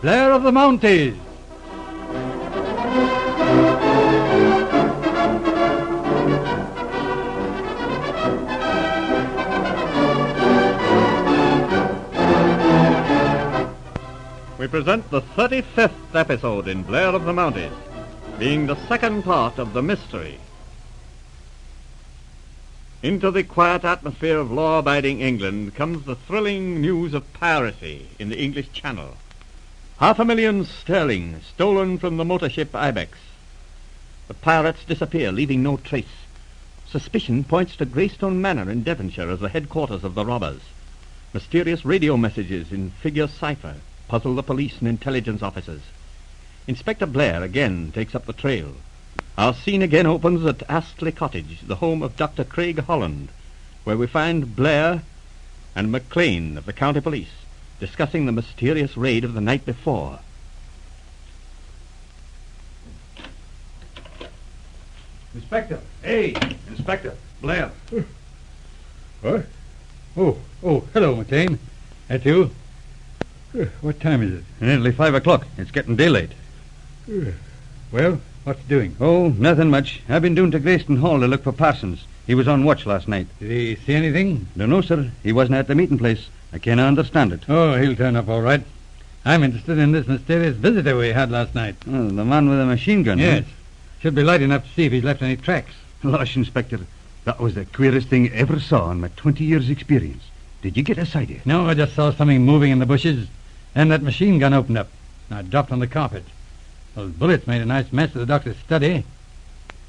Blair of the Mounties. We present the 35th episode in Blair of the Mounties, being the second part of the mystery. Into the quiet atmosphere of law-abiding England comes the thrilling news of piracy in the English Channel. £500,000 sterling stolen from the motor ship Ibex. The pirates disappear, leaving no trace. Suspicion points to Greystone Manor in Devonshire as the headquarters of the robbers. Mysterious radio messages in figure cipher puzzle the police and intelligence officers. Inspector Blair again takes up the trail. Our scene again opens at Astley Cottage, the home of Dr. Craig Holland, where we find Blair and McLean of the county police discussing the mysterious raid of the night before. Inspector. Hey, Inspector Blair. What? Oh, hello, McLean. That you? What time is it? Nearly 5 o'clock. It's getting daylight. Well, what's he doing? Oh, nothing much. I've been down to Greystone Hall to look for Parsons. He was on watch last night. Did he see anything? Don't know, sir. He wasn't at the meeting place. I can't understand it. Oh, he'll turn up all right. I'm interested in this mysterious visitor we had last night. Oh, the man with a machine gun. Yes. Should be light enough to see if he's left any tracks. Losh, Inspector. That was the queerest thing I ever saw in my 20 years' experience. Did you get a sight of it? No, I just saw something moving in the bushes. Then that machine gun opened up. And I dropped on the carpet. Those bullets made a nice mess of the doctor's study.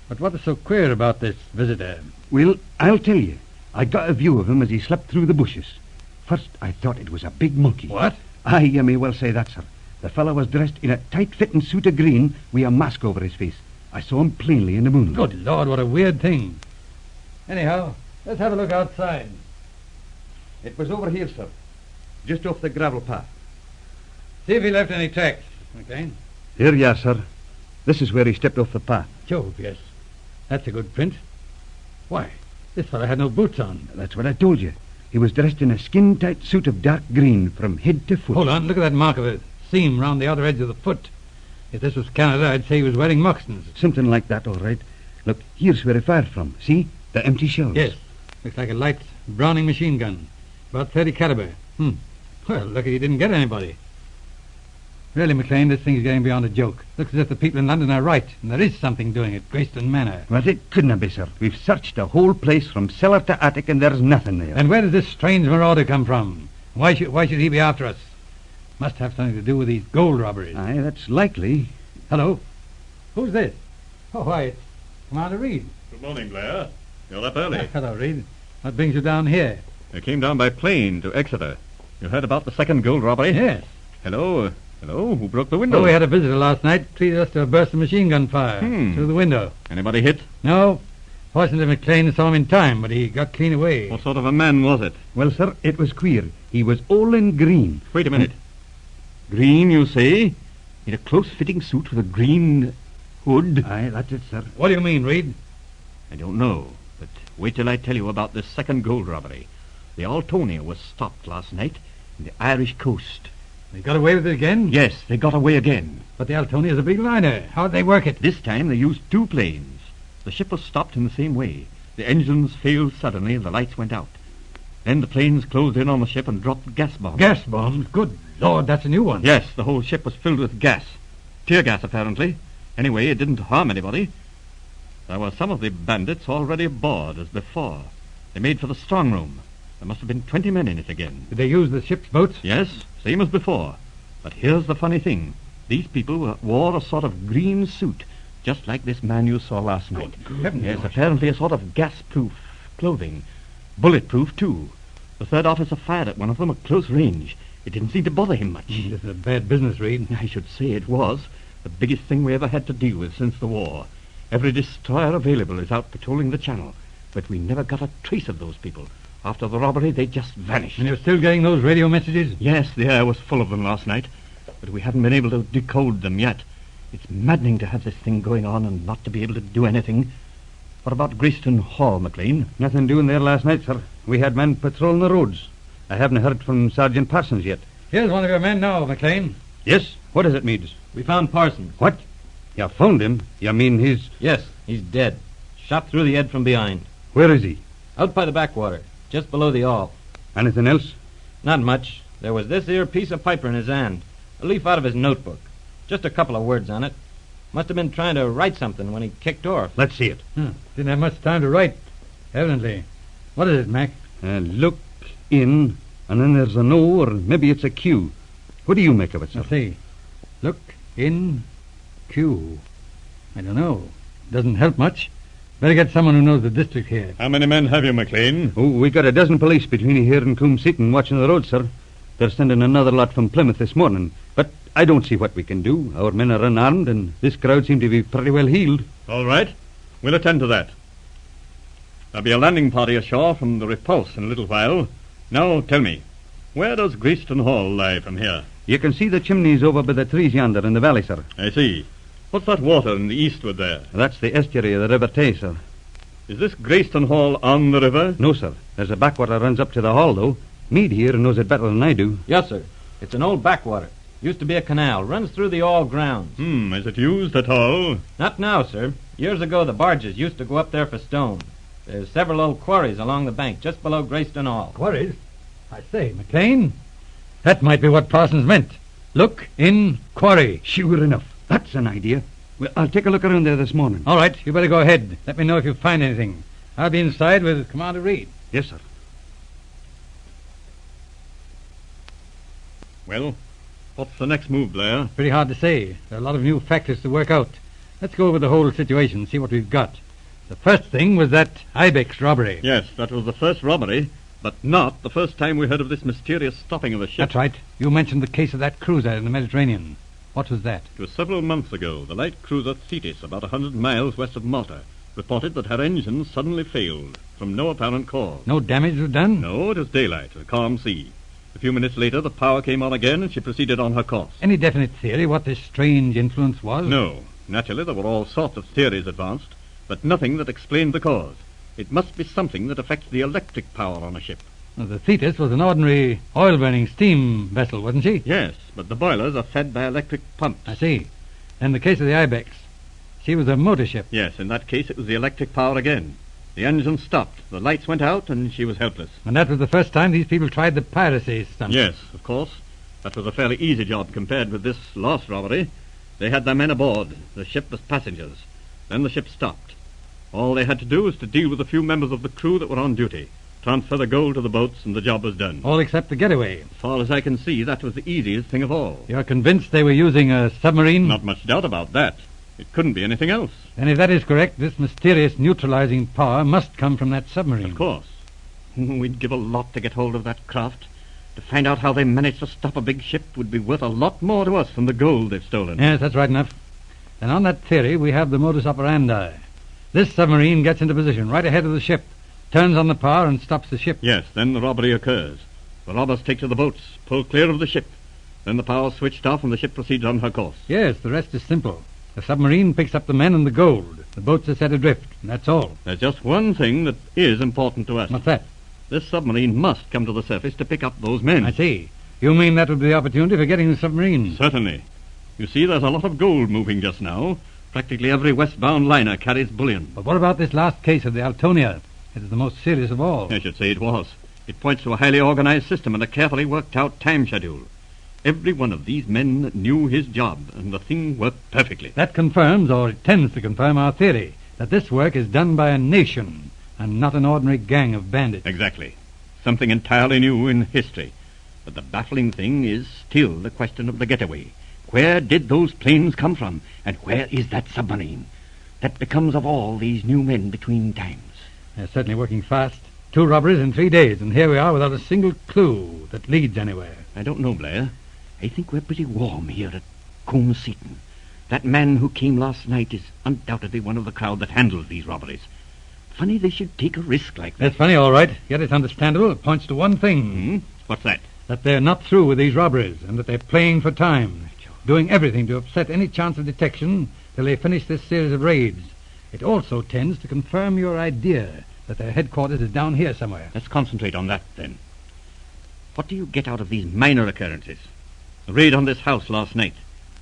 But what is so queer about this visitor? Well, I'll tell you. I got a view of him as he slept through the bushes. First, I thought it was a big monkey. What? Aye, you may well say that, sir. The fellow was dressed in a tight-fitting suit of green with a mask over his face. I saw him plainly in the moonlight. Good Lord, what a weird thing. Anyhow, let's have a look outside. It was over here, sir. Just off the gravel path. See if he left any tracks. Okay. Here you are, sir. This is where he stepped off the path. Jove, yes. That's a good print. Why, this fellow had no boots on. That's what I told you. He was dressed in a skin-tight suit of dark green from head to foot. Hold on, look at that mark of a seam round the outer edge of the foot. If this was Canada, I'd say he was wearing moccasins. Something like that, all right. Look, here's where he fired from. See? The empty shells. Yes. Looks like a light Browning machine gun. About 30 caliber. Well, lucky he didn't get anybody. Really, McLean, this thing's getting beyond a joke. Looks as if the people in London are right, and there is something doing at Greystone Manor. But it couldn't be, sir. We've searched the whole place from cellar to attic, and there's nothing there. And where does this strange marauder come from? Why should he be after us? Must have something to do with these gold robberies. Aye, that's likely. Hello? Who's this? Oh, why, it's Commander Reed. Good morning, Blair. You're up early. Hello, Reed. What brings you down here? I came down by plane to Exeter. You heard about the second gold robbery? Yes. Hello? Who broke the window? Oh, we had a visitor last night. Treated us to a burst of machine gun fire through the window. Anybody hit? No. Fortunately, McLean saw him in time, but he got clean away. What sort of a man was it? Well, sir, it was queer. He was all in green. Wait a minute. Green, you say? In a close-fitting suit with a green hood? Aye, that's it, sir. What do you mean, Reed? I don't know, but wait till I tell you about this second gold robbery. The Altonia was stopped last night on the Irish coast. They got away with it again? Yes, they got away again. But the Altonia's a big liner. How'd they work it? This time they used 2 planes. The ship was stopped in the same way. The engines failed suddenly and the lights went out. Then the planes closed in on the ship and dropped gas bombs. Gas bombs? Good Lord, that's a new one. Yes, the whole ship was filled with gas. Tear gas, apparently. Anyway, it didn't harm anybody. There were some of the bandits already aboard as before. They made for the strong room. There must have been 20 men in it again. Did they use the ship's boats? Yes, same as before. But here's the funny thing. These people wore a sort of green suit, just like this man you saw last night. Yes, apparently a sort of gas-proof clothing. Bulletproof, too. The third officer fired at one of them at close range. It didn't seem to bother him much. This is a bad business, Reed. I should say it was. The biggest thing we ever had to deal with since the war. Every destroyer available is out patrolling the channel. But we never got a trace of those people. After the robbery, they just vanished. And you're still getting those radio messages? Yes, the air was full of them last night. But we haven't been able to decode them yet. It's maddening to have this thing going on and not to be able to do anything. What about Greystone Hall, McLean? Nothing doing there last night, sir. We had men patrolling the roads. I haven't heard from Sergeant Parsons yet. Here's one of your men now, McLean. Yes? What is it, Meads? We found Parsons. What? You found him? You mean he's... Yes, he's dead. Shot through the head from behind. Where is he? Out by the backwater, just below the awl. Anything else? Not much. There was this here piece of paper in his hand. A leaf out of his notebook. Just a couple of words on it. Must have been trying to write something when he kicked off. Let's see it. Didn't have much time to write, evidently. What is it, Mac? Look in, and then there's an O, or maybe it's a Q. What do you make of it, sir? Let's see. Look in Q. I don't know. Doesn't help much. Better get someone who knows the district here. How many men have you, McLean? Oh, we got a dozen police between here and Coombe Seaton watching the road, sir. They're sending another lot from Plymouth this morning. But I don't see what we can do. Our men are unarmed, and this crowd seem to be pretty well heeled. All right. We'll attend to that. There'll be a landing party ashore from the Repulse in a little while. Now, tell me, where does Greyston Hall lie from here? You can see the chimneys over by the trees yonder in the valley, sir. I see. What's that water in the eastward there? That's the estuary of the River Tay, sir. Is this Greyston Hall on the river? No, sir. There's a backwater runs up to the hall, though. Meade here knows it better than I do. Yes, sir. It's an old backwater. Used to be a canal. Runs through the all grounds. Is it used at all? Not now, sir. Years ago, the barges used to go up there for stone. There's several old quarries along the bank, just below Greyston Hall. Quarries? I say, McLean, that might be what Parsons meant. Look in quarry. Sure enough. That's an idea. Well, I'll take a look around there this morning. All right, you better go ahead. Let me know if you find anything. I'll be inside with Commander Reed. Yes, sir. Well, what's the next move, Blair? Pretty hard to say. There are a lot of new factors to work out. Let's go over the whole situation, see what we've got. The first thing was that Ibex robbery. Yes, that was the first robbery, but not the first time we heard of this mysterious stopping of a ship. That's right. You mentioned the case of that cruiser in the Mediterranean. What was that? It was several months ago. The light cruiser Thetis, about 100 miles west of Malta, reported that her engine suddenly failed, from no apparent cause. No damage was done? No, it was daylight, a calm sea. A few minutes later, the power came on again, and she proceeded on her course. Any definite theory what this strange influence was? No. Naturally, there were all sorts of theories advanced, but nothing that explained the cause. It must be something that affects the electric power on a ship. Well, the Thetis was an ordinary oil-burning steam vessel, wasn't she? Yes, but the boilers are fed by electric pumps. I see. In the case of the Ibex, she was a motor ship. Yes, in that case it was the electric power again. The engine stopped, the lights went out, and she was helpless. And that was the first time these people tried the piracy stunt. Yes, of course. That was a fairly easy job compared with this last robbery. They had their men aboard. The ship was passengers. Then the ship stopped. All they had to do was to deal with a few members of the crew that were on duty, transfer the gold to the boats, and the job was done. All except the getaway. As far as I can see, that was the easiest thing of all. You're convinced they were using a submarine? Not much doubt about that. It couldn't be anything else. And if that is correct, this mysterious neutralizing power must come from that submarine. Of course. We'd give a lot to get hold of that craft. To find out how they managed to stop a big ship would be worth a lot more to us than the gold they've stolen. Yes, that's right enough. And on that theory, we have the modus operandi. This submarine gets into position right ahead of the ship, turns on the power and stops the ship. Yes, then the robbery occurs. The robbers take to the boats, pull clear of the ship. Then the power's switched off and the ship proceeds on her course. Yes, the rest is simple. The submarine picks up the men and the gold. The boats are set adrift, and that's all. There's just one thing that is important to us. What's that? This submarine must come to the surface to pick up those men. I see. You mean that would be the opportunity for getting the submarine? Certainly. You see, there's a lot of gold moving just now. Practically every westbound liner carries bullion. But what about this last case of the Altonia? It is the most serious of all. I should say it was. It points to a highly organized system and a carefully worked-out time schedule. Every one of these men knew his job, and the thing worked perfectly. That confirms, or it tends to confirm, our theory that this work is done by a nation and not an ordinary gang of bandits. Exactly. Something entirely new in history. But the baffling thing is still the question of the getaway. Where did those planes come from, and where is that submarine? That becomes of all these new men between times. They're certainly working fast. 2 robberies in 3 days, and here we are without a single clue that leads anywhere. I don't know, Blair. I think we're pretty warm here at Coombe Seaton. That man who came last night is undoubtedly one of the crowd that handles these robberies. Funny they should take a risk like that. That's funny, all right. Yet it's understandable. It points to one thing. What's that? That they're not through with these robberies, and that they're playing for time, doing everything to upset any chance of detection till they finish this series of raids. It also tends to confirm your idea that their headquarters is down here somewhere. Let's concentrate on that, then. What do you get out of these minor occurrences? The raid on this house last night.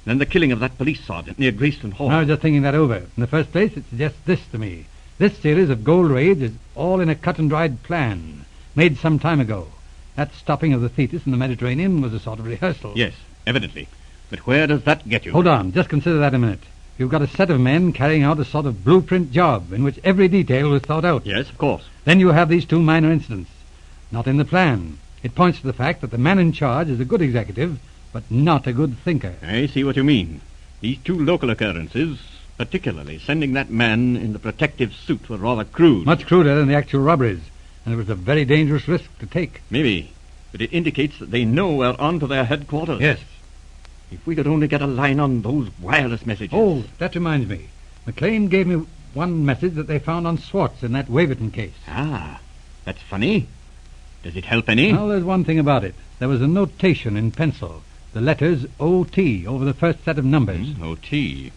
Then the killing of that police sergeant near Greystone Hall. I was just thinking that over. In the first place, it suggests this to me. This series of gold raids is all in a cut-and-dried plan, made some time ago. That stopping of the Thetis in the Mediterranean was a sort of rehearsal. Yes, evidently. But where does that get you? Hold on, just consider that a minute. You've got a set of men carrying out a sort of blueprint job in which every detail was thought out. Yes, of course. Then you have these two minor incidents. Not in the plan. It points to the fact that the man in charge is a good executive, but not a good thinker. I see what you mean. These two local occurrences, particularly sending that man in the protective suit, were rather crude. Much cruder than the actual robberies, and it was a very dangerous risk to take. Maybe, but it indicates that they know we're on to their headquarters. Yes. If we could only get a line on those wireless messages. Oh, that reminds me. McLean gave me one message that they found on Swartz in that Waverton case. Ah, that's funny. Does it help any? Well, there's one thing about it. There was a notation in pencil. The letters O.T. over the first set of numbers. O.T.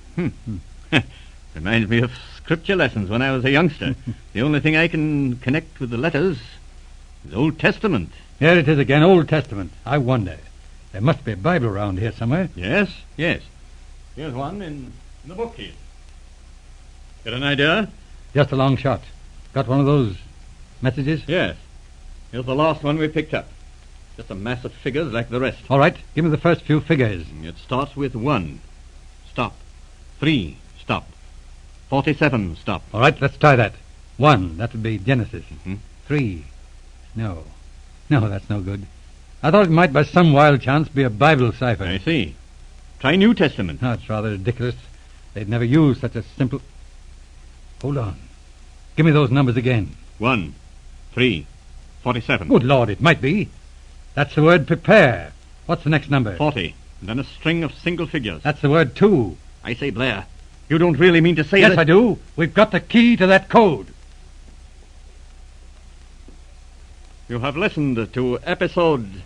Reminds me of scripture lessons when I was a youngster. The only thing I can connect with the letters is Old Testament. Here it is again, Old Testament. I wonder. There must be a Bible around here somewhere. Yes. Here's one in the book here. Got an idea? Just a long shot. Got one of those messages? Yes. Here's the last one we picked up. Just a mass of figures like the rest. All right, give me the first few figures. It starts with 1. Stop. 3. Stop. 47. Stop. All right, let's try that. 1, that would be Genesis. 3. No, that's no good. I thought it might by some wild chance be a Bible cipher. I see. Try New Testament. Oh, it's rather ridiculous. They'd never use such a simple... Hold on. Give me those numbers again. 1, 3, 47. Good Lord, it might be. That's the word prepare. What's the next number? 40. And then a string of single figures. That's the word to. I say, Blair, you don't really mean to say Yes, that... I do. We've got the key to that code. You have listened to episode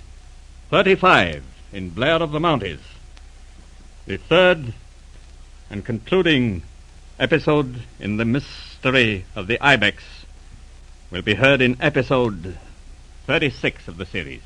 35 in Blair of the Mounties. The third and concluding episode in the mystery of the Ibex will be heard in episode 36 of the series.